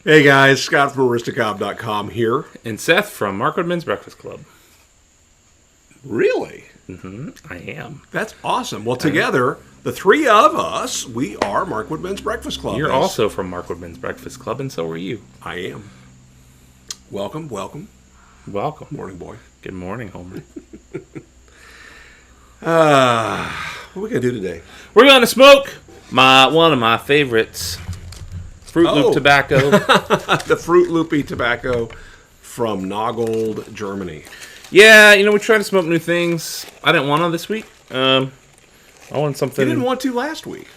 Hey guys, Scott from aristocob.com here. And Seth from Mark Woodman's Breakfast Club. Really? I am. That's awesome. Well, together, the three of us, we are Mark Woodman's Breakfast Club. You're also from Mark Woodman's Breakfast Club, and so are you. I am. Welcome. Welcome. Morning, boy. Good morning, Homer. What are we going to do today? We're going to smoke one of my favorites, Fruit-loopy tobacco. The Fruit-loopy tobacco from Nagold, Germany. Yeah, we try to smoke new things. I didn't want to this week. I wanted something. You didn't want to last week.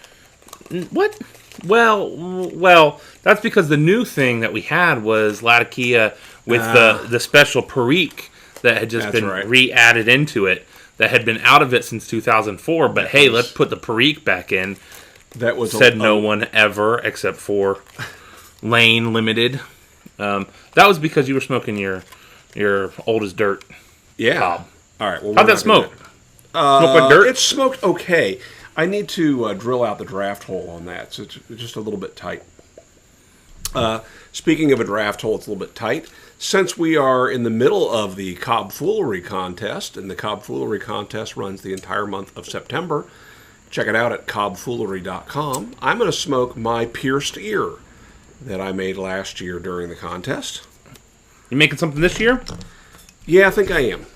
What? Well, that's because the new thing that we had was Latakia with the special Perique that had just been re-added into it, that had been out of it since 2004. But hey, let's put the Perique back in. That was said no one ever except for Lane Limited. That was because you were smoking your old as dirt. Yeah. Cob. All right. Well, how'd that smoke? Smoke like dirt? It smoked okay. I need to drill out the draft hole on that, so it's just a little bit tight. Speaking of a draft hole, it's a little bit tight. Since we are in the middle of the Cobfoolery contest, and the Cobfoolery contest runs the entire month of September, check it out at Cobfoolery.com. I'm going to smoke my pierced ear that I made last year during the contest. You making something this year? Yeah, I think I am.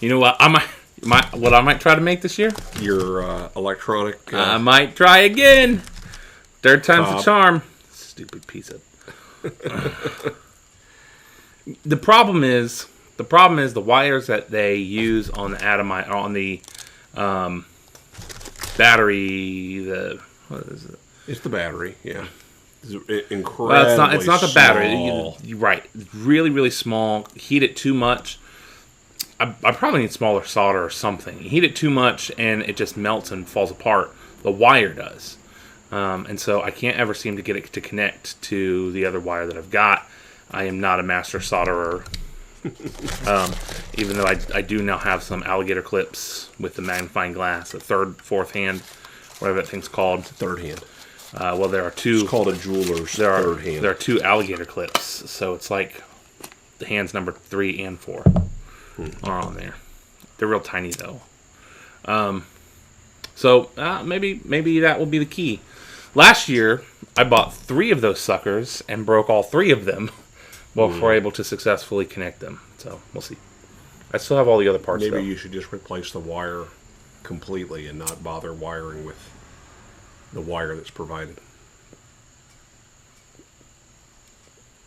You know what? I might try to make this year? Your electronic... I might try again. Third time's the charm. Stupid piece of... The problem is the wires that they use on the battery. What is it? It's the battery. Yeah. It's incredibly well, it's not the battery. Small. You're right. It's really, really small. Heat it too much. I probably need smaller solder or something. You heat it too much and it just melts and falls apart. The wire does. And so I can't ever seem to get it to connect to the other wire that I've got. I am not a master solderer. Even though I do now have some alligator clips with the magnifying glass, a fourth hand, whatever that thing's called. Third hand. Well, there are two. It's called a jeweler's third hand. There are two alligator clips, so it's like the hands number 3 and 4 are on there. They're real tiny though. So maybe that will be the key. Last year, I bought 3 of those suckers and broke all 3 of them before able to successfully connect them. So we'll see. I still have all the other parts. Maybe though. You should just replace the wire completely and not bother wiring with the wire that's provided.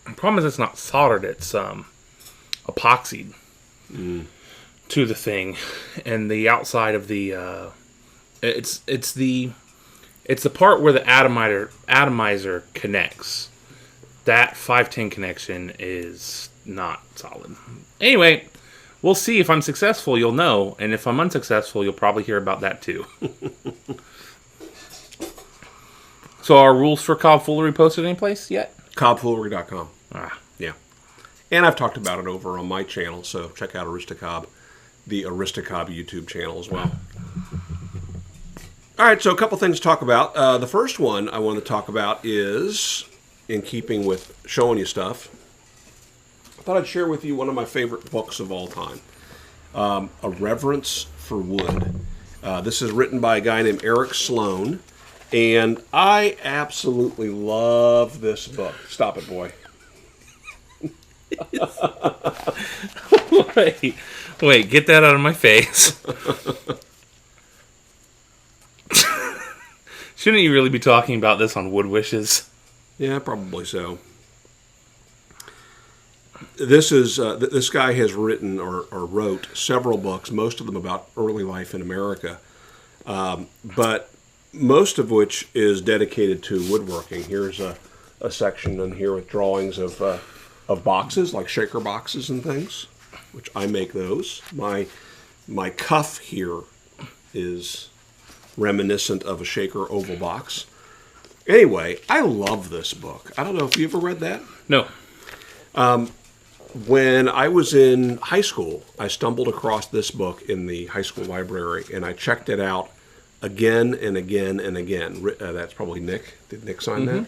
The problem is it's not soldered. It's epoxied to the thing, and the outside of the it's the part where the atomizer connects. That 510 connection is not solid. Anyway, we'll see. If I'm successful, you'll know, and if I'm unsuccessful, you'll probably hear about that too. So, are rules for Cobfoolery posted anyplace yet? Cobfoolery.com. Yeah. And I've talked about it over on my channel, so check out Aristocob, the Aristocob YouTube channel as well. All right, so a couple things to talk about. The first one I want to talk about is, in keeping with showing you stuff, I thought I'd share with you one of my favorite books of all time, A Reverence for Wood. This is written by a guy named Eric Sloane. And I absolutely love this book. Stop it, boy. Wait, get that out of my face. Shouldn't you really be talking about this on Wood Wishes? Yeah, probably so. This guy has written or wrote several books, most of them about early life in America. But most of which is dedicated to woodworking. Here's a section in here with drawings of boxes, like shaker boxes and things, which I make those. My cuff here is reminiscent of a shaker oval box. Anyway, I love this book. I don't know if you ever read that? No. When I was in high school, I stumbled across this book in the high school library, and I checked it out again and again and again. That's probably Nick. Did Nick sign that?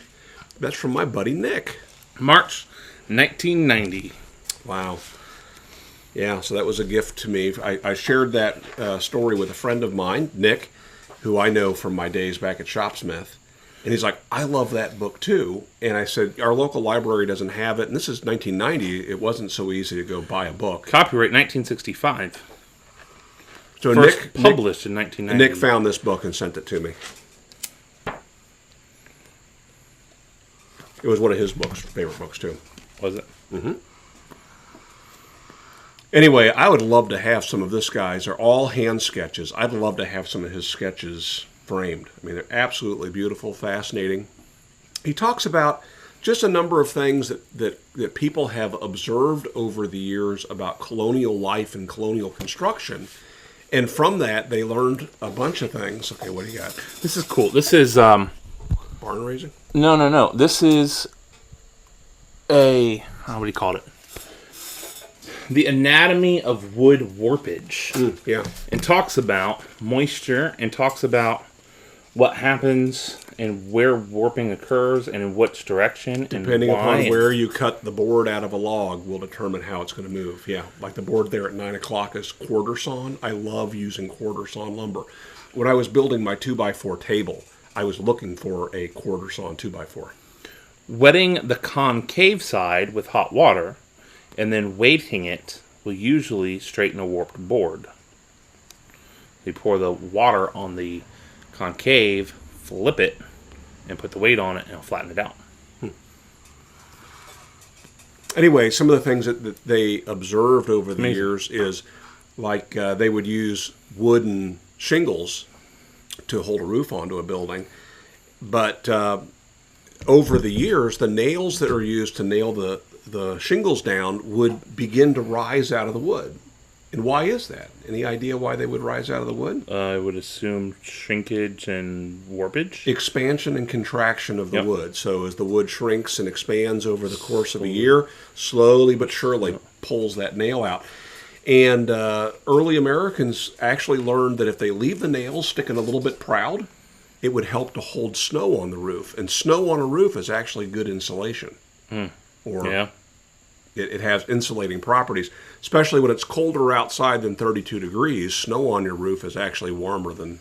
That's from my buddy Nick. March 1990. Wow. Yeah, so that was a gift to me. I shared that story with a friend of mine, Nick, who I know from my days back at Shopsmith. And he's like, I love that book too. And I said, our local library doesn't have it. And this is 1990. It wasn't so easy to go buy a book. Copyright 1965. So First published in 1990. Nick found this book and sent it to me. It was one of his favorite books too. Was it? Mm-hmm. Anyway, I would love to have some of this guy's. They're all hand sketches. I'd love to have some of his sketches framed. I mean, they're absolutely beautiful, fascinating. He talks about just a number of things that people have observed over the years about colonial life and colonial construction. And from that, they learned a bunch of things. Okay, what do you got? This is cool. This is... barn raising? No. This is what do you call it? The anatomy of wood warpage. Yeah. And talks about moisture and talks about what happens and where warping occurs and in which direction. Depending and why. upon where you cut the board out of a log will determine how it's going to move. Yeah, like the board there at 9 o'clock is quarter sawn. I love using quarter sawn lumber. When I was building my 2x4 table, I was looking for a quarter sawn 2x4. Wetting the concave side with hot water and then weighting it will usually straighten a warped board. You pour the water on the concave, flip it, and put the weight on it, and it'll flatten it out. Anyway, some of the things that they observed over the years is like they would use wooden shingles to hold a roof onto a building. But over the years, the nails that are used to nail the shingles down would begin to rise out of the wood. And why is that? Any idea why they would rise out of the wood? I would assume shrinkage and warpage. Expansion and contraction of the wood. So as the wood shrinks and expands over the course of a year, slowly but surely pulls that nail out. And early Americans actually learned that if they leave the nails sticking a little bit proud, it would help to hold snow on the roof. And snow on a roof is actually good insulation. It has insulating properties, especially when it's colder outside than 32 degrees. Snow on your roof is actually warmer than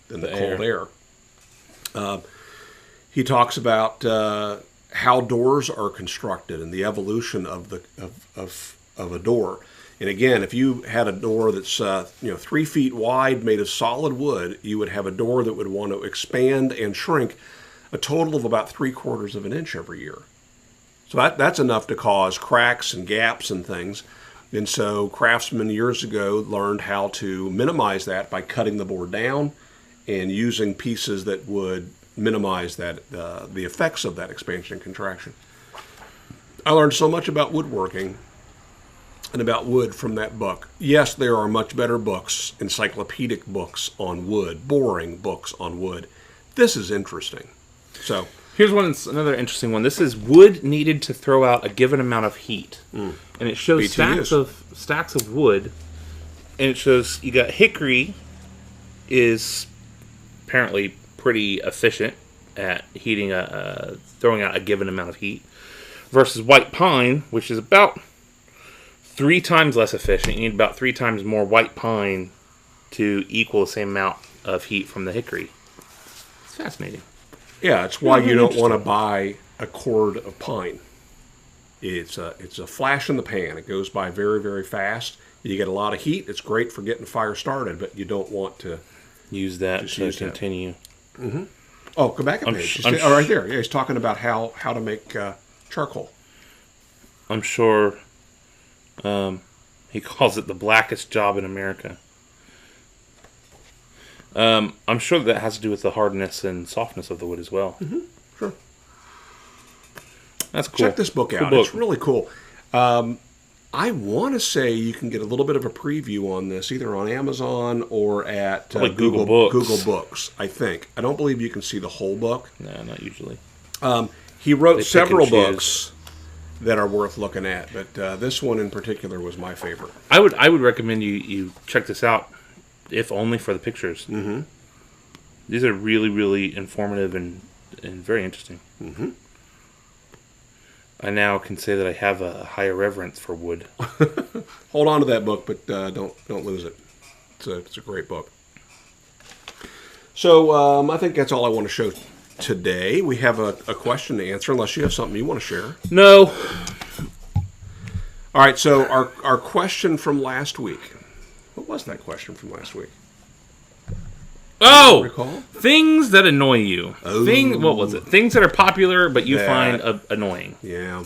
the cold air. He talks about how doors are constructed and the evolution of a door. And again, if you had a door that's 3 feet wide, made of solid wood, you would have a door that would want to expand and shrink a total of about 3/4 of an inch every year. So that's enough to cause cracks and gaps and things. And so craftsmen years ago learned how to minimize that by cutting the board down and using pieces that would minimize that the effects of that expansion and contraction. I learned so much about woodworking and about wood from that book. Yes, there are much better books, encyclopedic books on wood, boring books on wood. This is interesting. So here's another interesting one. This is wood needed to throw out a given amount of heat, and it shows stacks of wood, and it shows you got hickory is apparently pretty efficient at heating throwing out a given amount of heat, versus white pine, which is about 3 times less efficient. You need about 3 times more white pine to equal the same amount of heat from the hickory. It's fascinating. Yeah, it's why you don't want to buy a cord of pine. It's a flash in the pan. It goes by very, very fast. You get a lot of heat. It's great for getting fire started, but you don't want to use that to continue. Mm-hmm. Oh, go back a page. Right there. Yeah, he's talking about how to make charcoal. I'm sure he calls it the blackest job in America. I'm sure that has to do with the hardness and softness of the wood as well. Mm-hmm. Sure. That's cool. Check this book out. It's really cool. I want to say you can get a little bit of a preview on this either on Amazon or at Google Books. Google Books, I think. I don't believe you can see the whole book. No, not usually. He wrote several books that are worth looking at, but this one in particular was my favorite. I would recommend you check this out, if only for the pictures. Mm-hmm. These are really, really informative and very interesting. Mm-hmm. I now can say that I have a higher reverence for wood. Hold on to that book, but don't lose it. It's a great book. So I think that's all I want to show today. We have a question to answer, unless you have something you want to share. No. All right, so our question from last week. What was that question from last week? Oh! Recall? Things that annoy you. Oh. What was it? Things that are popular but you That. find annoying. Yeah.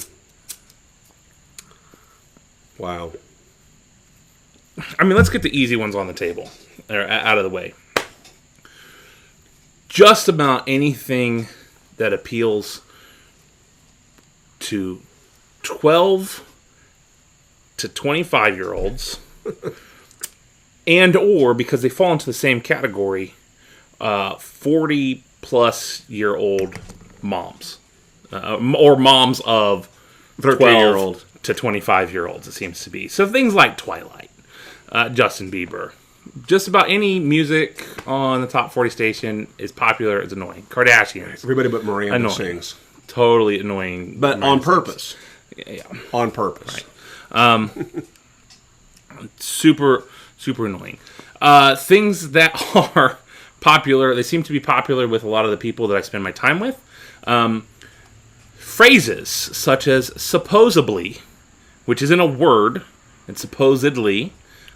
Wow. I mean, let's get the easy ones on the table, or out of the way. Just about anything that appeals to 12 to 25-year-olds, and or, because they fall into the same category, 40-plus-year-old moms, or moms of 13-year-old to 25-year-olds, it seems to be. So things like Twilight, Justin Bieber. Just about any music on the top 40 station is popular. It's annoying. Kardashians. Everybody but Miranda Annoying. sings. Totally annoying. But Miranda on sings. purpose. Yeah. On purpose. Right. Super annoying. Things that are popular, they seem to be popular with a lot of the people that I spend my time with. Phrases such as supposedly, which isn't a word, it's supposedly,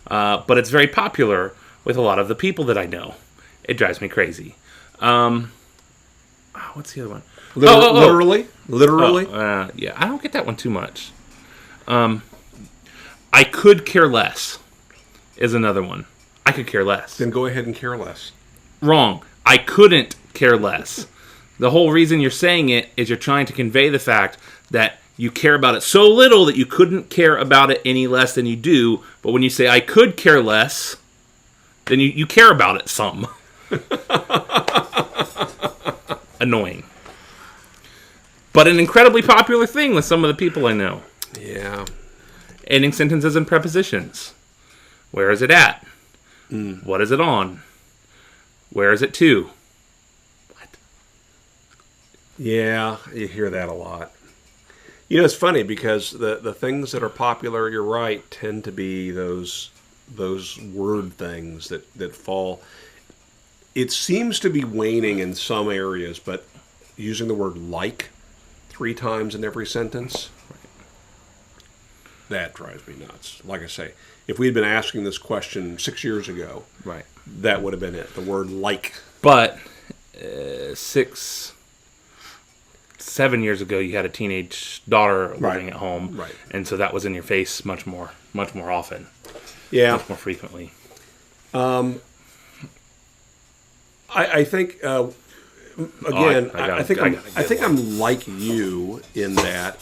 but it's very popular with a lot of the people that I know. It drives me crazy. What's the other one? Literally? Literally? Yeah, I don't get that one too much. I could care less is another one. I could care less. Then go ahead and care less. Wrong. I couldn't care less. The whole reason you're saying it is you're trying to convey the fact that you care about it so little that you couldn't care about it any less than you do. But when you say, I could care less, then you care about it some. Annoying. But an incredibly popular thing with some of the people I know. Yeah. Ending sentences and prepositions. Where is it at? What is it on? Where is it to? What? Yeah, you hear that a lot. You know, it's funny because the things that are popular, you're right, tend to be those word things that fall. It seems to be waning in some areas, but using the word like 3 times in every sentence, that drives me nuts. Like I say, if we'd been asking this question 6 years ago, Right. that would have been it. The word like. But 7 years ago, you had a teenage daughter living at home, Right. And so that was in your face much more often, Yeah. much more frequently. I think again. I think I'm like you in that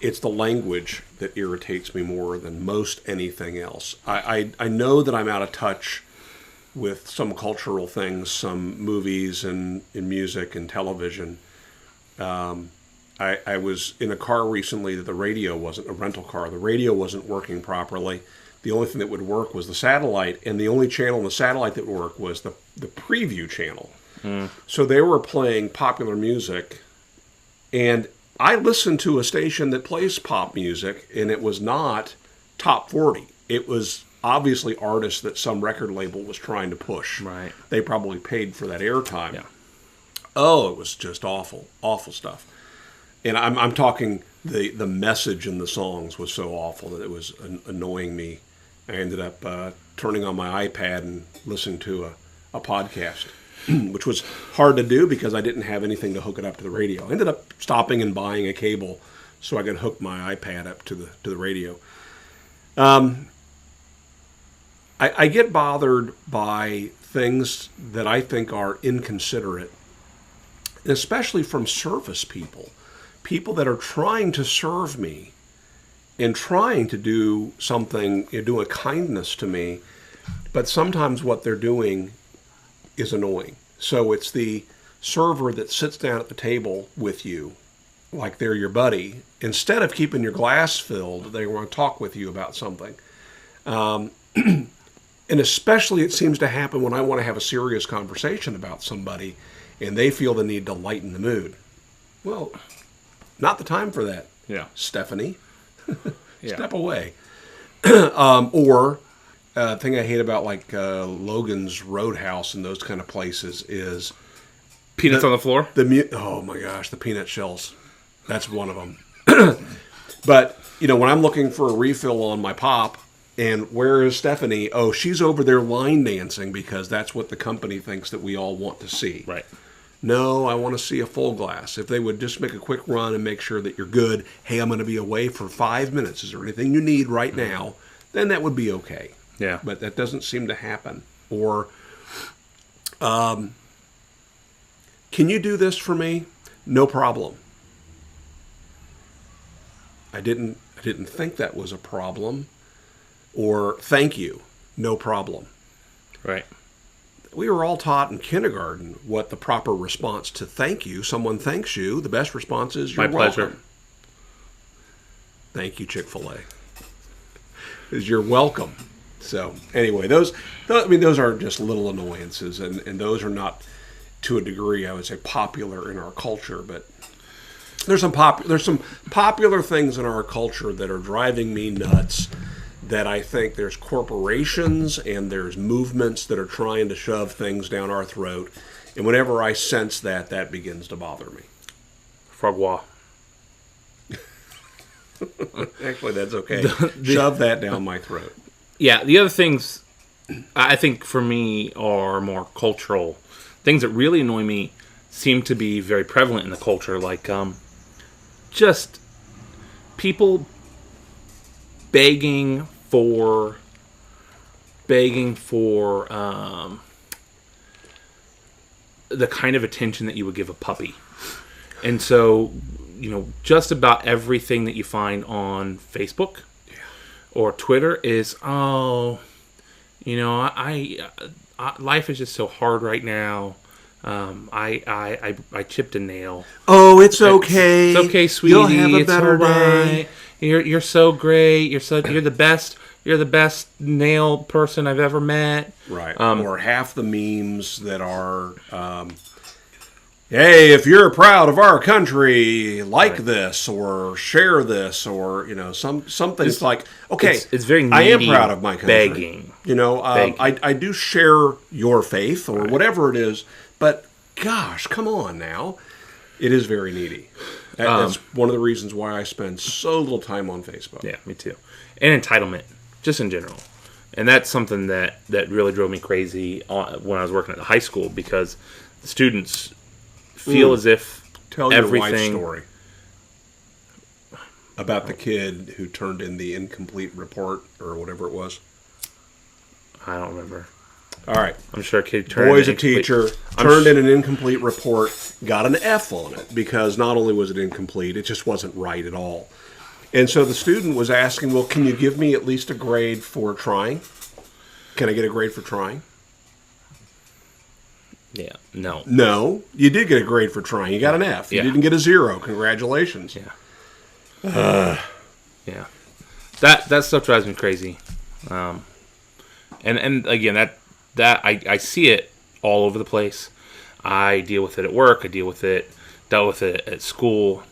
it's the language that irritates me more than most anything else. I know that I'm out of touch with some cultural things, some movies and music and television. I was in a car recently that the radio wasn't, a rental car, the radio wasn't working properly. The only thing that would work was the satellite, and the only channel on the satellite that would work was the preview channel. So they were playing popular music, and I listened to a station that plays pop music, and it was not top 40. It was obviously artists that some record label was trying to push. Right. They probably paid for that airtime. Yeah. Oh, it was just awful stuff. And I'm talking the message in the songs was so awful that it was annoying me. I ended up turning on my iPad and listening to a podcast, which was hard to do because I didn't have anything to hook it up to the radio. I ended up stopping and buying a cable so I could hook my iPad up to the radio. I get bothered by things that I think are inconsiderate, especially from service people that are trying to serve me and trying to do something, do a kindness to me, but sometimes what they're doing is annoying. So it's the server that sits down at the table with you, like they're your buddy. Instead of keeping your glass filled, they want to talk with you about something. And especially it seems to happen when I want to have a serious conversation about somebody and they feel the need to lighten the mood. Well, not the time for that, Yeah. Stephanie. Yeah. Step away. Or thing I hate about like Logan's Roadhouse and those kind of places is Peanuts on the floor? oh my gosh, the peanut shells. That's one of them. But, when I'm looking for a refill on my pop, and where is Stephanie? Oh, she's over there line dancing because that's what the company thinks that we all want to see. Right. No, I want to see a full glass. If they would just make a quick run and make sure that you're good, hey, I'm going to be away for 5 minutes. Is there anything you need right now? Then that would be okay. Yeah. But that doesn't seem to happen. Or, can you do this for me? No problem. I didn't think that was a problem. Or thank you. No problem. Right. We were all taught in kindergarten what the proper response to thank you. Someone thanks you. The best response is you're My pleasure. welcome. Thank you, Chick-fil-A. Is you're welcome. So anyway, those are just little annoyances, and those are not, to a degree, I would say, popular in our culture. But there's some popular things in our culture that are driving me nuts. That I think there's corporations and there's movements that are trying to shove things down our throat, and whenever I sense that begins to bother me. Frogwa. Actually, that's okay. Shove that down my throat. Yeah, the other things I think for me are more cultural. Things that really annoy me seem to be very prevalent in the culture, like just people begging for the kind of attention that you would give a puppy. And so, just about everything that you find on Facebook or Twitter is, I life is just so hard right now. I chipped a nail. Oh, it's okay. It's okay, sweetie. You'll have a better day. You're so great. You're the best. You're the best nail person I've ever met. Right. Or half the memes that are, hey, if you're proud of our country, like this or share this, or something's like, okay, it's very needy, I am proud of my country. Begging. Begging. I do share your faith or whatever it is, but gosh, come on now, it is very needy. That's one of the reasons why I spend so little time on Facebook. Yeah, me too. And entitlement, just in general. And that's something that really drove me crazy when I was working at the high school, because the students feel as if Tell everything... your life story about the kid who turned in the incomplete report or whatever it was. I don't remember. All right. I'm sure a kid turned Boy's a teacher, turned in an incomplete report, got an F on it, because not only was it incomplete, it just wasn't right at all. And so the student was asking, well, can you give me at least a grade for trying? Can I get a grade for trying? Yeah, no. No, you did get a grade for trying. You got an F. You didn't get a 0. Congratulations. Yeah. Yeah. That stuff drives me crazy. And again, that I see it all over the place. I deal with it at work. I dealt with it at school.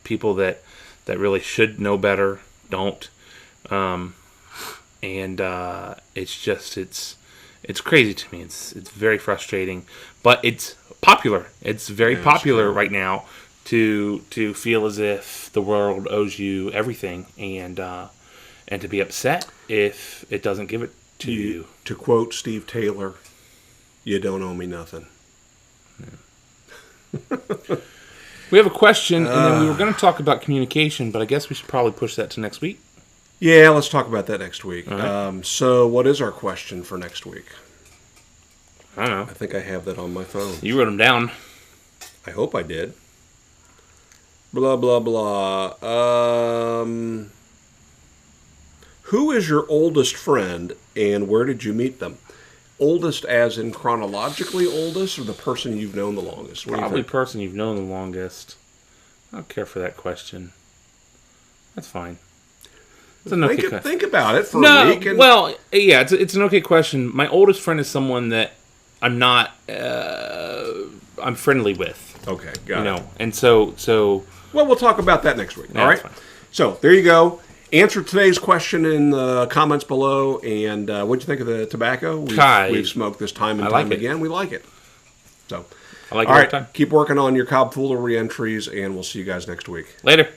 People that really should know better don't. And it's crazy to me. It's very frustrating, but it's popular. It's very popular right now to feel as if the world owes you everything, and to be upset if it doesn't give it to you. To quote Steve Taylor, you don't owe me nothing. Yeah. We have a question, and then we were going to talk about communication, but I guess we should probably push that to next week. Yeah, let's talk about that next week. Right. So what is our question for next week? I don't know. I think I have that on my phone. You wrote them down. I hope I did. Blah, blah, blah. Who is your oldest friend, and where did you meet them? Oldest as in chronologically oldest, or the person you've known the longest? Probably the person you've known the longest. I don't care for that question. That's fine. It's an okay question. Think about it for a week. Well, yeah, it's an okay question. My oldest friend is someone that I'm not... I'm friendly with. Okay, got it. And so Well, we'll talk about that next week. Yeah, All that's right. fine. So there you go. Answer today's question in the comments below. And what'd you think of the tobacco? We've smoked this time and time again. We like it. So, I like it all every right. time. Keep working on your Cobfoolery entries, and we'll see you guys next week. Later.